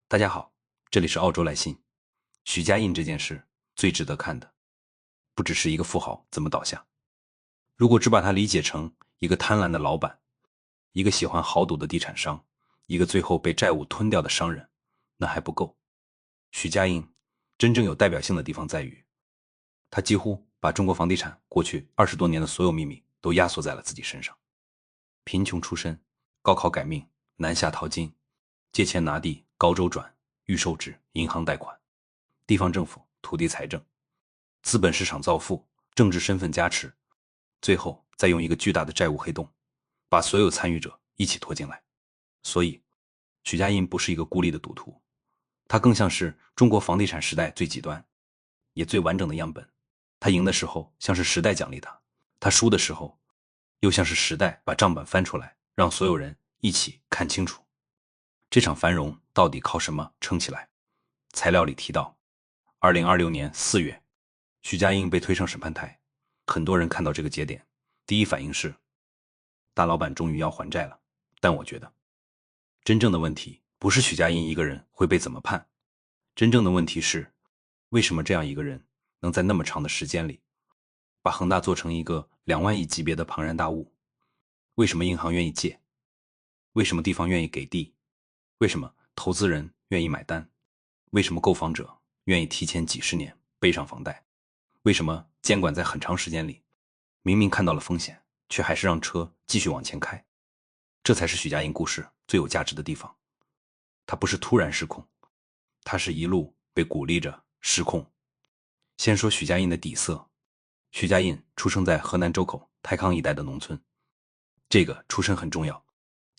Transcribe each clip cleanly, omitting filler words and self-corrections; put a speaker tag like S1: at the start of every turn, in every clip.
S1: 大家好，这里是澳洲来信。许家印这件事最值得看的，不只是一个富豪怎么倒下。如果只把他理解成一个贪婪的老板，一个喜欢豪赌的地产商，一个最后被债务吞掉的商人，那还不够。许家印真正有代表性的地方在于，他几乎把中国房地产过去20多年的所有秘密都压缩在了自己身上。贫穷出身，高考改命，南下淘金，借钱拿地，高周转，预售制，银行贷款，地方政府，土地财政，资本市场造富，政治身份加持，最后再用一个巨大的债务黑洞，把所有参与者一起拖进来。所以，许家印不是一个孤立的赌徒，他更像是中国房地产时代最极端，也最完整的样本。他赢的时候像是时代奖励他，他输的时候又像是时代把账本翻出来，让所有人一起看清楚，这场繁荣到底靠什么撑起来。材料里提到2026年4月，许家印被推上审判台，很多人看到这个节点，第一反应是大老板终于要还债了。但我觉得真正的问题不是许家印一个人会被怎么判，真正的问题是为什么这样一个人能在那么长的时间里把恒大做成一个2万亿级别的庞然大物？为什么银行愿意借？为什么地方愿意给地？为什么投资人愿意买单？为什么购房者愿意提前几十年背上房贷？为什么监管在很长时间里明明看到了风险，却还是让车继续往前开？这才是许家印故事最有价值的地方。他不是突然失控，他是一路被鼓励着失控。先说许家印的底色。许家印出生在河南周口太康一带的农村，这个出身很重要，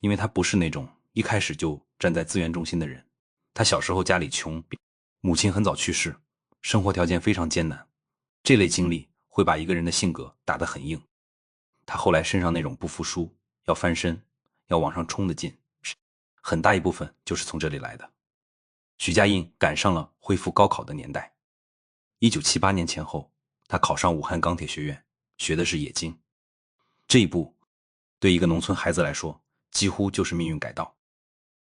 S1: 因为他不是那种一开始就站在资源中心的人。他小时候家里穷，母亲很早去世，生活条件非常艰难，这类经历会把一个人的性格打得很硬。他后来身上那种不服输，要翻身，要往上冲的劲，很大一部分就是从这里来的。许家印赶上了恢复高考的年代，1978年前后，他考上武汉钢铁学院，学的是冶金。这一步对一个农村孩子来说几乎就是命运改道。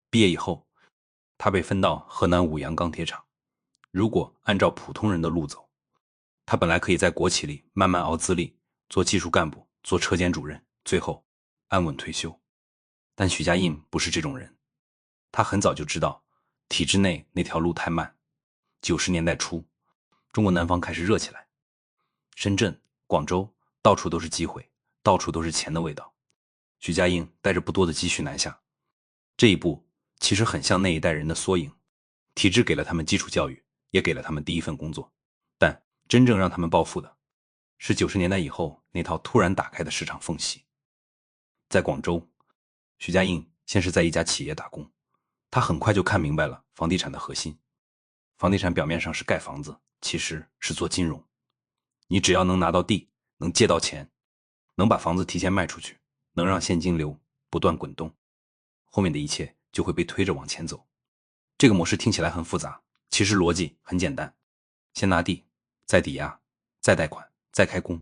S1: 毕业以后，他被分到河南舞阳钢铁厂。如果按照普通人的路走，他本来可以在国企里慢慢熬资历，做技术干部，做车间主任，最后安稳退休。但许家印不是这种人，他很早就知道体制内那条路太慢。90年代初，中国南方开始热起来，深圳、广州到处都是机会，到处都是钱的味道。许家印带着不多的积蓄南下，这一步其实很像那一代人的缩影。体制给了他们基础教育，也给了他们第一份工作，但真正让他们暴富的是90年代以后那套突然打开的市场缝隙。在广州，许家印先是在一家企业打工，他很快就看明白了房地产的核心。房地产表面上是盖房子，其实是做金融。你只要能拿到地，能借到钱，能把房子提前卖出去，能让现金流不断滚动，后面的一切就会被推着往前走。这个模式听起来很复杂，其实逻辑很简单。先拿地，再抵押，再贷款，再开工，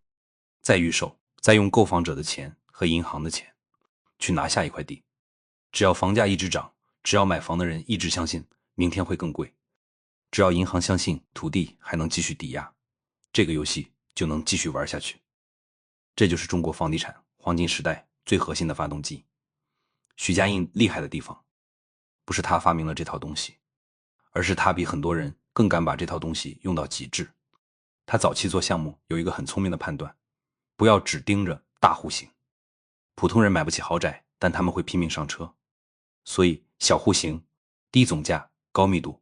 S1: 再预售，再用购房者的钱和银行的钱去拿下一块地。只要房价一直涨，只要买房的人一直相信明天会更贵，只要银行相信土地还能继续抵押，这个游戏就能继续玩下去。这就是中国房地产黄金时代最核心的发动机。许家印厉害的地方不是他发明了这套东西，而是他比很多人更敢把这套东西用到极致。他早期做项目有一个很聪明的判断，不要只盯着大户型。普通人买不起豪宅，但他们会拼命上车，所以小户型、低总价、高密度、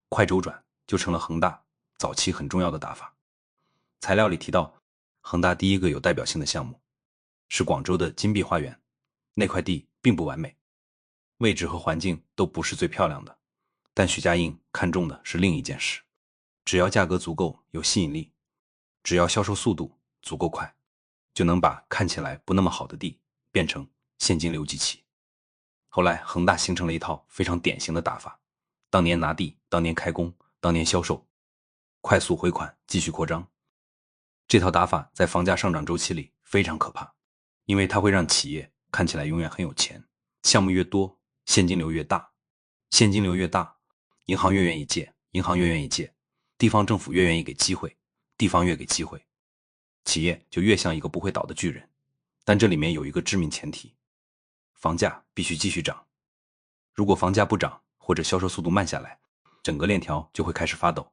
S1: 快周转就成了恒大早期很重要的打法。材料里提到，恒大第一个有代表性的项目是广州的金碧花园，那块地并不完美，位置和环境都不是最漂亮的，但许家印看重的是另一件事，只要价格足够有吸引力，只要销售速度足够快，就能把看起来不那么好的地变成现金流机器。后来恒大形成了一套非常典型的打法，当年拿地，当年开工，当年销售，快速回款，继续扩张。这套打法在房价上涨周期里非常可怕，因为它会让企业看起来永远很有钱，项目越多，现金流越大，现金流越大，银行越愿意借，银行越愿意借，地方政府越愿意给机会，地方越给机会，企业就越像一个不会倒的巨人。但这里面有一个致命前提，房价必须继续涨。如果房价不涨，或者销售速度慢下来，整个链条就会开始发抖。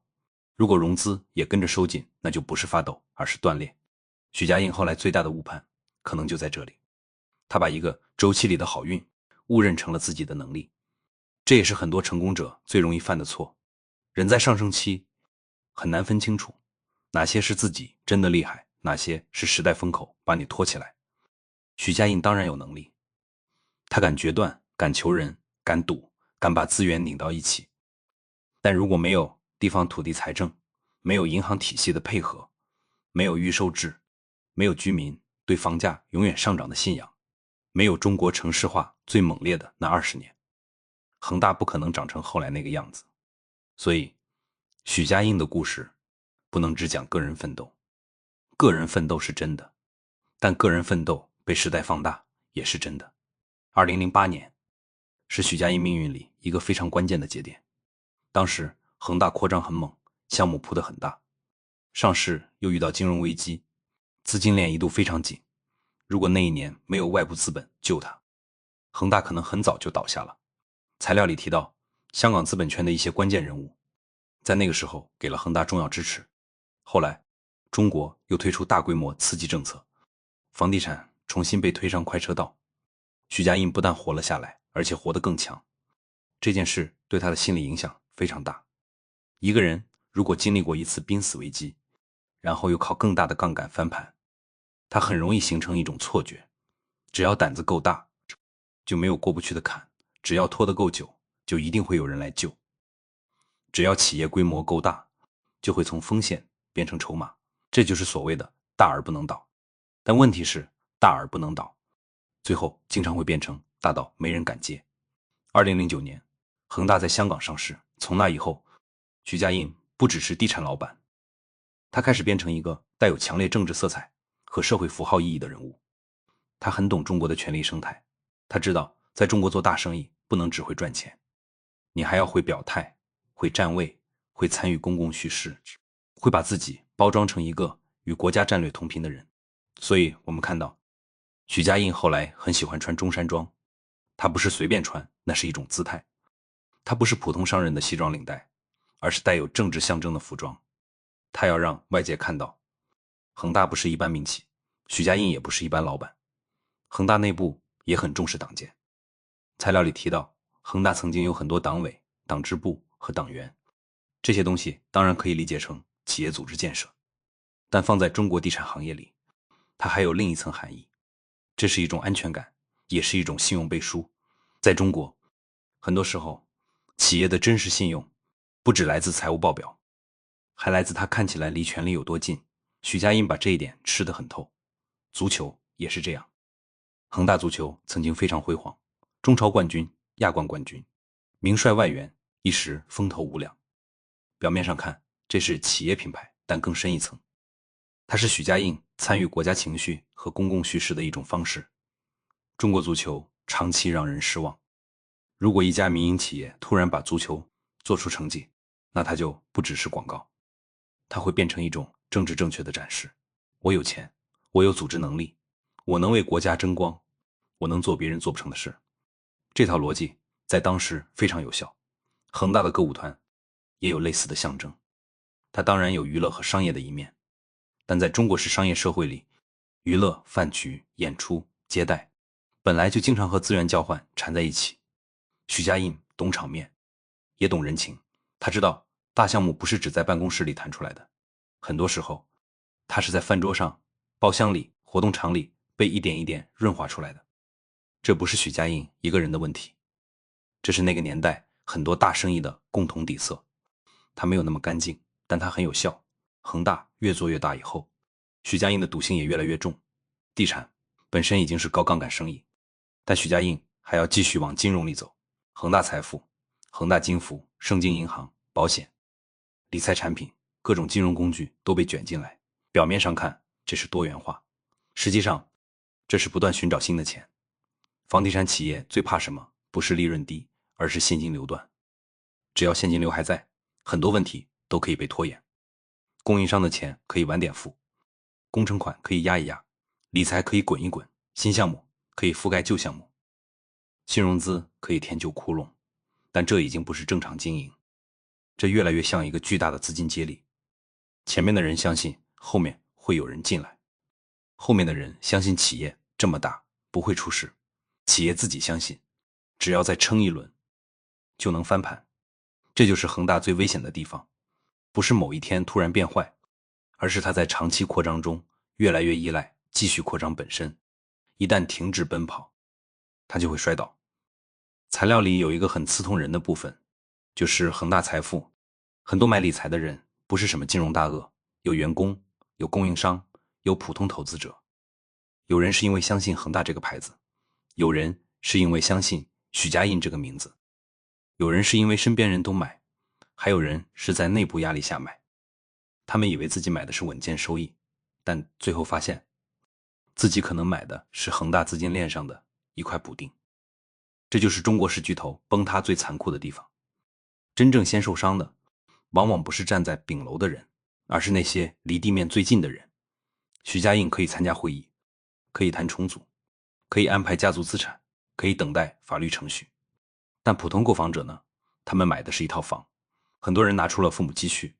S1: 如果融资也跟着收紧，那就不是发抖，而是断裂。许家印后来最大的误判可能就在这里，他把一个周期里的好运误认成了自己的能力。这也是很多成功者最容易犯的错。人在上升期很难分清楚哪些是自己真的厉害，哪些是时代风口把你拖起来。许家印当然有能力，他敢决断，敢求人，敢赌，敢把资源拧到一起。但如果没有地方土地财政，没有银行体系的配合，没有预售制，没有居民对房价永远上涨的信仰，没有中国城市化最猛烈的那20年，恒大不可能长成后来那个样子。所以许家印的故事不能只讲个人奋斗，个人奋斗是真的，但个人奋斗被时代放大也是真的。2008年是许家印命运里一个非常关键的节点。当时恒大扩张很猛，项目铺得很大，上市又遇到金融危机，资金链一度非常紧。如果那一年没有外部资本救它，恒大可能很早就倒下了。材料里提到，香港资本圈的一些关键人物在那个时候给了恒大重要支持。后来中国又推出大规模刺激政策，房地产重新被推上快车道。许家印不但活了下来，而且活得更强。这件事对他的心理影响非常大。一个人如果经历过一次濒死危机，然后又靠更大的杠杆翻盘，他很容易形成一种错觉，只要胆子够大，就没有过不去的坎；只要拖得够久，就一定会有人来救；只要企业规模够大，就会从风险变成筹码。这就是所谓的大而不能倒。但问题是，大而不能倒，最后经常会变成大到没人敢接。2009年，恒大在香港上市，从那以后，许家印不只是地产老板，他开始变成一个带有强烈政治色彩和社会符号意义的人物。他很懂中国的权力生态，他知道在中国做大生意不能只会赚钱，你还要会表态，会站位，会参与公共叙事，会把自己包装成一个与国家战略同频的人。所以我们看到许家印后来很喜欢穿中山装，他不是随便穿，那是一种姿态。他不是普通商人的西装领带，而是带有政治象征的服装。他要让外界看到，恒大不是一般民企，许家印也不是一般老板。恒大内部也很重视党建。材料里提到，恒大曾经有很多党委、党支部和党员，这些东西当然可以理解成企业组织建设，但放在中国地产行业里，它还有另一层含义，这是一种安全感，也是一种信用背书。在中国，很多时候企业的真实信用不只来自财务报表，还来自它看起来离权力有多近。许家印把这一点吃得很透。足球也是这样，恒大足球曾经非常辉煌，中超冠军、亚冠冠军，名帅外援，一时风头无两。表面上看，这是企业品牌，但更深一层，它是许家印参与国家情绪和公共叙事的一种方式。中国足球长期让人失望，如果一家民营企业突然把足球做出成绩，那它就不只是广告，它会变成一种政治正确的展示。我有钱，我有组织能力，我能为国家争光，我能做别人做不成的事。这套逻辑在当时非常有效。恒大的歌舞团也有类似的象征，它当然有娱乐和商业的一面，但在中国式商业社会里，娱乐、饭局、演出、接待本来就经常和资源交换缠在一起。许家印懂场面，也懂人情，他知道大项目不是只在办公室里谈出来的，很多时候他是在饭桌上、包厢里、活动场里被一点一点润滑出来的。这不是许家印一个人的问题，这是那个年代很多大生意的共同底色。他没有那么干净，但他很有效。恒大越做越大以后，许家印的赌性也越来越重。地产本身已经是高杠杆生意，但许家印还要继续往金融里走。恒大财富、恒大金服、盛京银行、保险、理财产品，各种金融工具都被卷进来。表面上看这是多元化，实际上这是不断寻找新的钱。房地产企业最怕什么？不是利润低，而是现金流断。只要现金流还在，很多问题都可以被拖延。供应商的钱可以晚点付，工程款可以压一压，理财可以滚一滚，新项目可以覆盖旧项目，新融资可以填旧窟窿，但这已经不是正常经营，这越来越像一个巨大的资金接力。前面的人相信后面会有人进来，后面的人相信企业这么大不会出事，企业自己相信只要再撑一轮就能翻盘。这就是恒大最危险的地方，不是某一天突然变坏，而是它在长期扩张中越来越依赖继续扩张本身，一旦停止奔跑，它就会摔倒。材料里有一个很刺痛人的部分，就是恒大财富，很多买理财的人不是什么金融大鳄，有员工，有供应商，有普通投资者。有人是因为相信恒大这个牌子，有人是因为相信许家印这个名字，有人是因为身边人都买，还有人是在内部压力下买。他们以为自己买的是稳健收益，但最后发现自己可能买的是恒大资金链上的一块补丁。这就是中国式巨头崩塌最残酷的地方。真正先受伤的往往不是站在顶楼的人，而是那些离地面最近的人。许家印可以参加会议，可以谈重组，可以安排家族资产，可以等待法律程序。但普通购房者呢？他们买的是一套房，很多人拿出了父母积蓄，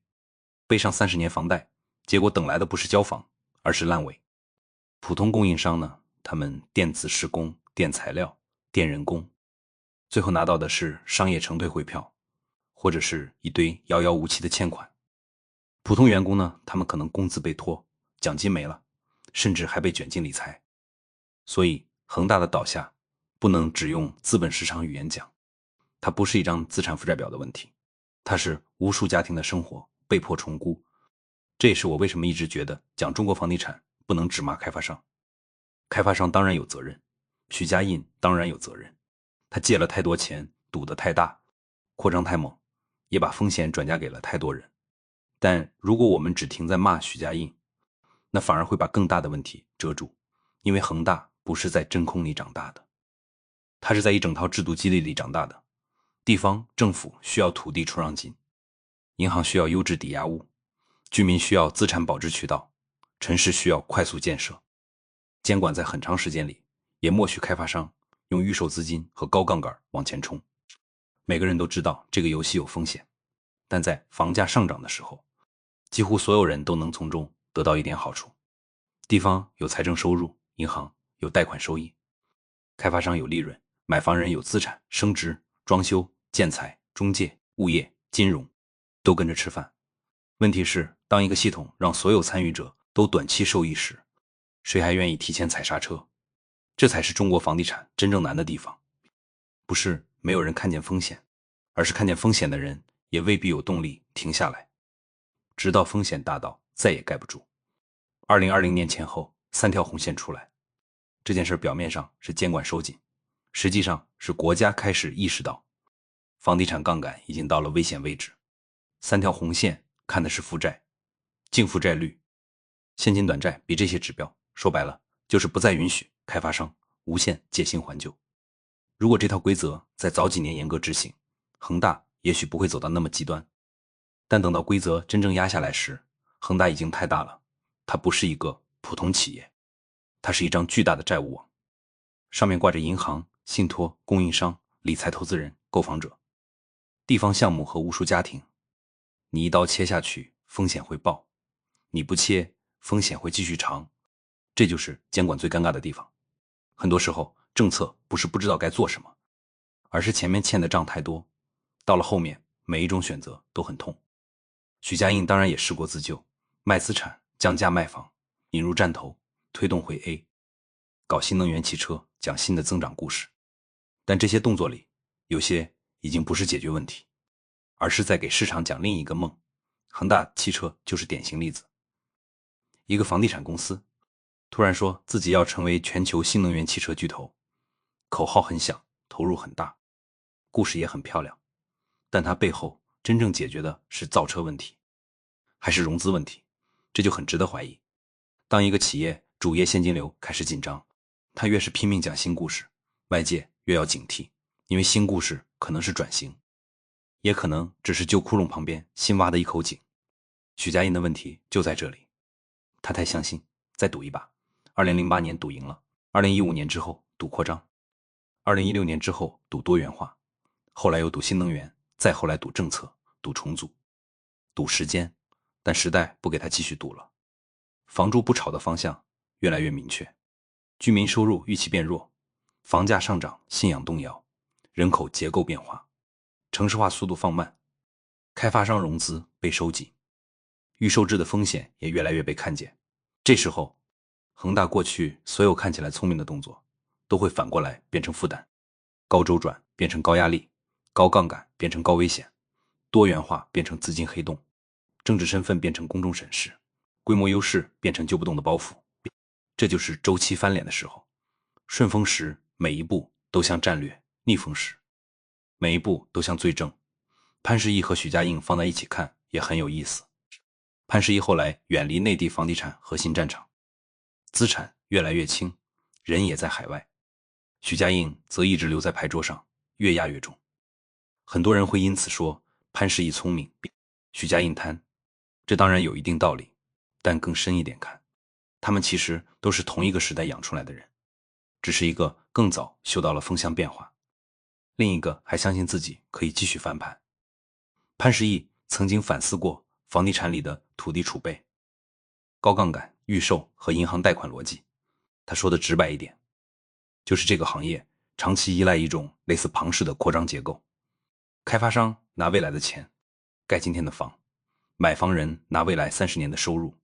S1: 背上30年房贷，结果等来的不是交房，而是烂尾。普通供应商呢？他们垫资施工，垫材料，垫人工，最后拿到的是商业承兑汇票，或者是一堆遥遥无期的欠款。普通员工呢？他们可能工资被拖，奖金没了，甚至还被卷进理财。所以恒大的倒下不能只用资本市场语言讲，它不是一张资产负债表的问题，它是无数家庭的生活被迫重估。这也是我为什么一直觉得讲中国房地产不能只骂开发商。开发商当然有责任，许家印当然有责任，他借了太多钱，赌得太大，扩张太猛，也把风险转嫁给了太多人。但如果我们只停在骂许家印，那反而会把更大的问题遮住。因为恒大不是在真空里长大的，它是在一整套制度激励里长大的。地方政府需要土地出让金，银行需要优质抵押物，居民需要资产保值渠道，城市需要快速建设。监管在很长时间里也默许开发商用预售资金和高杠杆往前冲。每个人都知道这个游戏有风险，但在房价上涨的时候，几乎所有人都能从中得到一点好处。地方有财政收入，银行有贷款收益，开发商有利润，买房人有资产升值、装修、建材、中介、物业、金融，都跟着吃饭。问题是，当一个系统让所有参与者都短期受益时，谁还愿意提前踩刹车？这才是中国房地产真正难的地方。不是没有人看见风险，而是看见风险的人也未必有动力停下来，直到风险大到再也盖不住。2020年前后，3条红线出来，这件事表面上是监管收紧，实际上是国家开始意识到房地产杠杆已经到了危险位置。3条红线看的是负债、净负债率、现金短债，比这些指标，说白了就是不再允许开发商无限借新还旧。如果这套规则在早几年严格执行，恒大也许不会走到那么极端。但等到规则真正压下来时，恒大已经太大了，它不是一个普通企业，它是一张巨大的债务网，上面挂着银行、信托、供应商、理财投资人、购房者、地方项目和无数家庭。你一刀切下去，风险会爆；你不切，风险会继续长。这就是监管最尴尬的地方。很多时候，政策不是不知道该做什么，而是前面欠的账太多，到了后面，每一种选择都很痛。许家印当然也试过自救，卖资产、降价卖房、引入战投、推动回 A， 搞新能源汽车，讲新的增长故事。但这些动作里，有些已经不是解决问题，而是在给市场讲另一个梦。恒大汽车就是典型例子。一个房地产公司突然说自己要成为全球新能源汽车巨头，口号很响，投入很大，故事也很漂亮，但它背后真正解决的是造车问题，还是融资问题？这就很值得怀疑。当一个企业主业现金流开始紧张，它越是拼命讲新故事，外界越要警惕，因为新故事可能是转型。也可能只是旧窟窿旁边新挖的一口井。许家印的问题就在这里，他太相信，再赌一把。2008年赌赢了，2015年之后赌扩张，2016年之后赌多元化，后来又赌新能源，再后来赌政策，赌重组，赌时间，但时代不给他继续赌了。房住不炒的方向越来越明确，居民收入预期变弱，房价上涨，信仰动摇，人口结构变化，城市化速度放慢，开发商融资被收紧，预售制的风险也越来越被看见。这时候，恒大过去所有看起来聪明的动作，都会反过来变成负担，高周转变成高压力，高杠杆变成高危险，多元化变成资金黑洞，政治身份变成公众审视，规模优势变成揪不动的包袱。这就是周期翻脸的时候。顺风时每一步都像战略，逆风时每一步都像罪证。潘石屹和许家印放在一起看也很有意思。潘石屹后来远离内地房地产核心战场，资产越来越轻，人也在海外。许家印则一直留在牌桌上，越压越重。很多人会因此说潘石屹聪明，许家印贪，这当然有一定道理，但更深一点看，他们其实都是同一个时代养出来的人，只是一个更早嗅到了风向变化，另一个还相信自己可以继续翻盘。潘石屹曾经反思过房地产里的土地储备、高杠杆、预售和银行贷款逻辑。他说的直白一点，就是这个行业长期依赖一种类似庞氏的扩张结构。开发商拿未来的钱盖今天的房，买房人拿未来30年的收入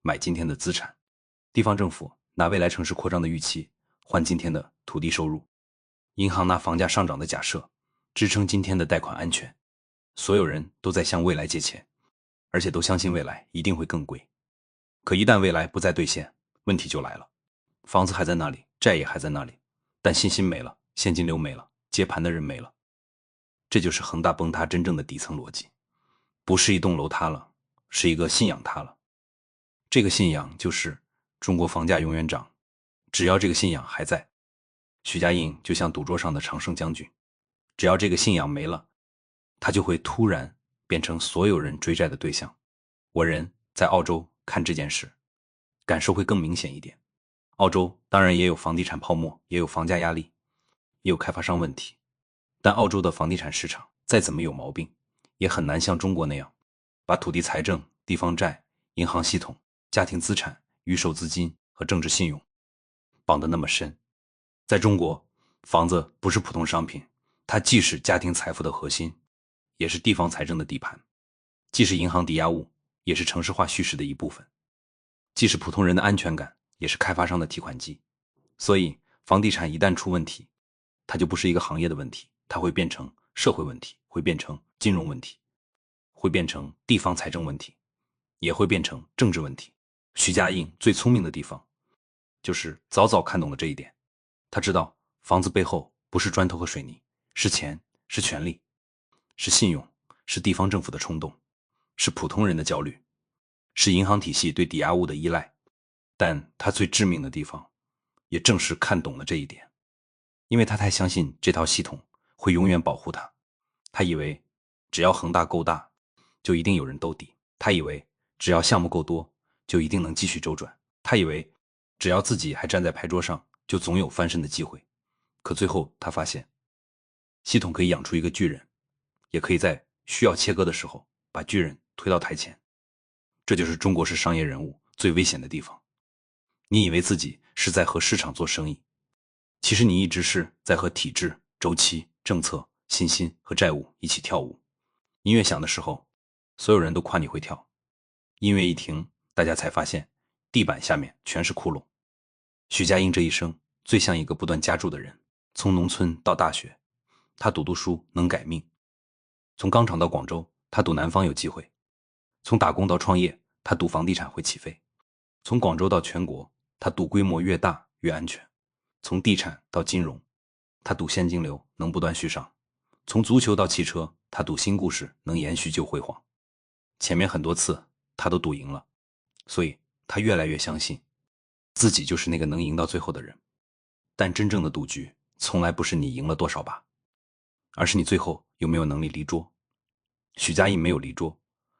S1: 买今天的资产，地方政府拿未来城市扩张的预期换今天的土地收入，银行拿房价上涨的假设支撑今天的贷款安全。所有人都在向未来借钱，而且都相信未来一定会更贵。可一旦未来不再兑现，问题就来了。房子还在那里，债也还在那里，但信心没了，现金流没了，接盘的人没了。这就是恒大崩塌真正的底层逻辑，不是一栋楼塌了，是一个信仰塌了。这个信仰就是中国房价永远涨，只要这个信仰还在，许家印就像赌桌上的常胜将军，只要这个信仰没了，他就会突然变成所有人追债的对象。我人在澳洲看这件事，感受会更明显一点。澳洲当然也有房地产泡沫，也有房价压力，也有开发商问题，但澳洲的房地产市场再怎么有毛病，也很难像中国那样把土地财政、地方债、银行系统、家庭资产、预售资金和政治信用绑得那么深。在中国，房子不是普通商品，它既是家庭财富的核心，也是地方财政的底盘，既是银行抵押物，也是城市化叙事的一部分，既是普通人的安全感，也是开发商的提款机。所以房地产一旦出问题，它就不是一个行业的问题，它会变成社会问题，会变成金融问题，会变成地方财政问题，也会变成政治问题。许家印最聪明的地方就是早早看懂了这一点。他知道房子背后不是砖头和水泥，是钱，是权力，是信用，是地方政府的冲动，是普通人的焦虑，是银行体系对抵押物的依赖。但他最致命的地方也正是看懂了这一点，因为他太相信这套系统会永远保护他。他以为只要恒大够大，就一定有人兜底。他以为只要项目够多，就一定能继续周转。他以为只要自己还站在牌桌上，就总有翻身的机会。可最后他发现，系统可以养出一个巨人，也可以在需要切割的时候把巨人推到台前。这就是中国式商业人物最危险的地方。你以为自己是在和市场做生意，其实你一直是在和体制、周期、政策、信心和债务一起跳舞。音乐响的时候，所有人都夸你会跳，音乐一停，大家才发现地板下面全是窟窿。许家印这一生最像一个不断加注的人，从农村到大学，他赌书能改命；从钢厂到广州，他赌南方有机会；从打工到创业，他赌房地产会起飞；从广州到全国，他赌规模越大越安全；从地产到金融，他赌现金流能不断续上；从足球到汽车，他赌新故事能延续旧辉煌。前面很多次他都赌赢了，所以他越来越相信自己就是那个能赢到最后的人。但真正的赌局从来不是你赢了多少把，而是你最后有没有能力离桌。许家印没有离桌，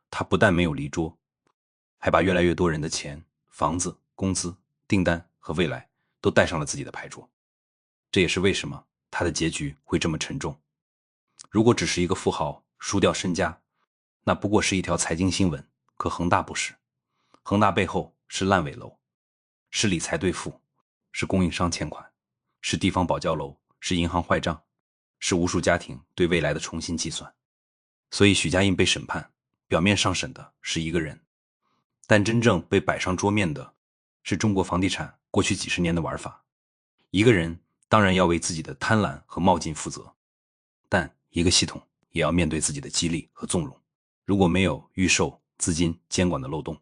S1: 他不但没有离桌，还把越来越多人的钱、房子、工资、订单和未来都带上了自己的牌桌。这也是为什么他的结局会这么沉重。如果只是一个富豪输掉身家，那不过是一条财经新闻，可恒大不是。恒大背后是烂尾楼，是理财兑付，是供应商欠款，是地方保交楼，是银行坏账，是无数家庭对未来的重新计算。所以许家印被审判，表面上审的是一个人，但真正被摆上桌面的是中国房地产过去几十年的玩法。一个人当然要为自己的贪婪和冒进负责，但一个系统也要面对自己的激励和纵容。如果没有预售、资金、监管的漏洞，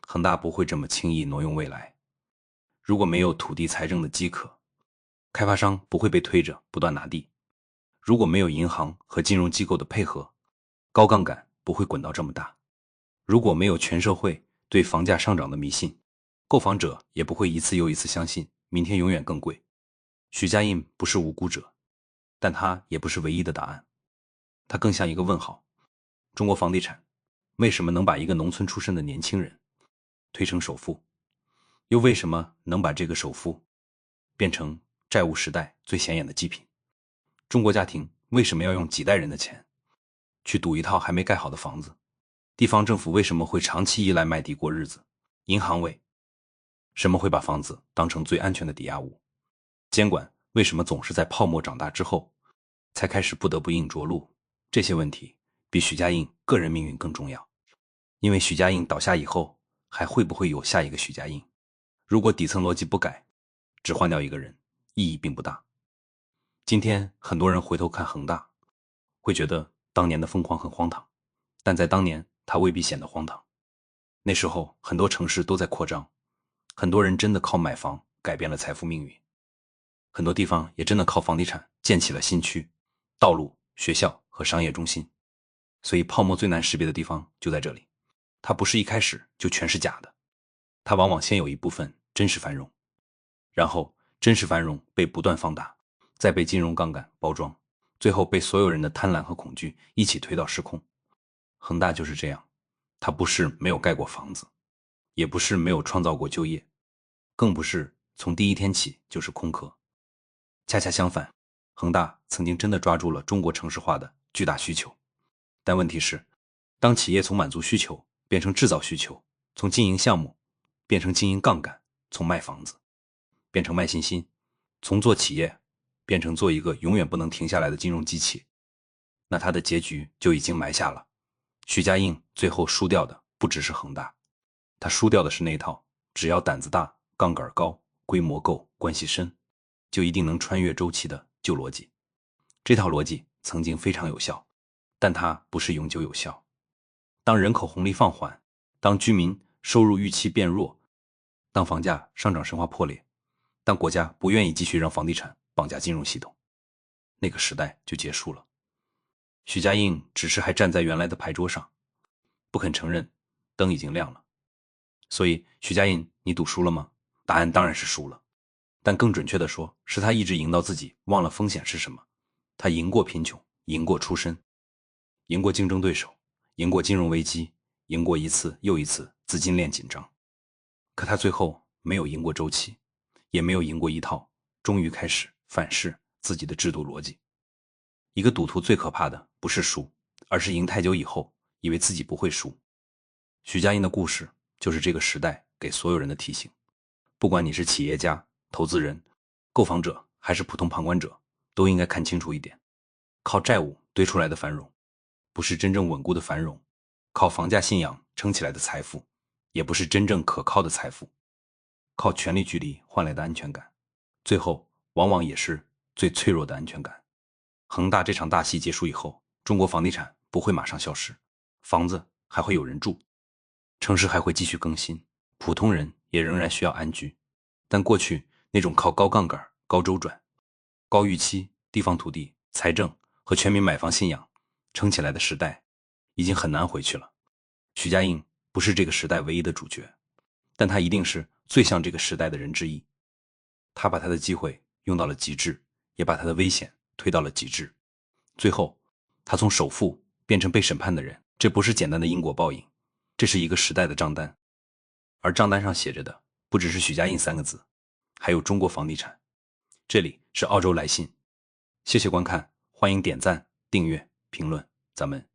S1: 恒大不会这么轻易挪用未来。如果没有土地财政的饥渴，开发商不会被推着不断拿地。如果没有银行和金融机构的配合，高杠杆不会滚到这么大。如果没有全社会对房价上涨的迷信，购房者也不会一次又一次相信明天永远更贵。许家印不是无辜者，但他也不是唯一的答案。他更像一个问号。中国房地产为什么能把一个农村出身的年轻人推成首富？又为什么能把这个首富变成债务时代最显眼的祭品？中国家庭为什么要用几代人的钱去赌一套还没盖好的房子？地方政府为什么会长期依赖卖地过日子？银行为什么会把房子当成最安全的抵押物？监管为什么总是在泡沫长大之后才开始不得不硬着陆？这些问题比许家印个人命运更重要，因为许家印倒下以后，还会不会有下一个许家印？如果底层逻辑不改，只换掉一个人，意义并不大。今天很多人回头看恒大，会觉得当年的疯狂很荒唐，但在当年它未必显得荒唐。那时候很多城市都在扩张，很多人真的靠买房改变了财富命运，很多地方也真的靠房地产建起了新区、道路、学校和商业中心。所以泡沫最难识别的地方就在这里，它不是一开始就全是假的，它往往先有一部分真实繁荣，然后真实繁荣被不断放大，再被金融杠杆包装，最后被所有人的贪婪和恐惧一起推到失控。恒大就是这样，它不是没有盖过房子，也不是没有创造过就业，更不是从第一天起就是空壳。恰恰相反，恒大曾经真的抓住了中国城市化的巨大需求。但问题是，当企业从满足需求变成制造需求，从经营项目变成经营杠杆，从卖房子变成卖信心，从做企业变成做一个永远不能停下来的金融机器，那它的结局就已经埋下了。许家印最后输掉的不只是恒大，他输掉的是那套只要胆子大、杠杆高、规模够、关系深，就一定能穿越周期的旧逻辑。这套逻辑曾经非常有效，但它不是永久有效。当人口红利放缓，当居民收入预期变弱，当房价上涨神话破裂，当国家不愿意继续让房地产绑架金融系统，那个时代就结束了。许家印只是还站在原来的牌桌上，不肯承认灯已经亮了。所以许家印，你赌输了吗？答案当然是输了，但更准确的说，是他一直赢到自己忘了风险是什么。他赢过贫穷，赢过出身，赢过竞争对手，赢过金融危机，赢过一次又一次资金链紧张。可他最后没有赢过周期，也没有赢过一套终于开始反噬自己的制度逻辑。一个赌徒最可怕的不是输，而是赢太久以后以为自己不会输。许家印的故事就是这个时代给所有人的提醒。不管你是企业家、投资人、购房者还是普通旁观者，都应该看清楚一点：靠债务堆出来的繁荣不是真正稳固的繁荣，靠房价信仰撑起来的财富也不是真正可靠的财富，靠权力距离换来的安全感，最后往往也是最脆弱的安全感。恒大这场大戏结束以后，中国房地产不会马上消失，房子还会有人住，城市还会继续更新，普通人也仍然需要安居。但过去那种靠高杠杆、高周转、高预期、地方土地、财政和全民买房信仰撑起来的时代，已经很难回去了。许家印不是这个时代唯一的主角，但他一定是最像这个时代的人之一。他把他的机会用到了极致，也把他的危险推到了极致。最后，他从首富变成被审判的人，这不是简单的因果报应，这是一个时代的账单。而账单上写着的不只是许家印3个字，还有中国房地产。这里是澳洲来信，谢谢观看，欢迎点赞、订阅、评论，咱们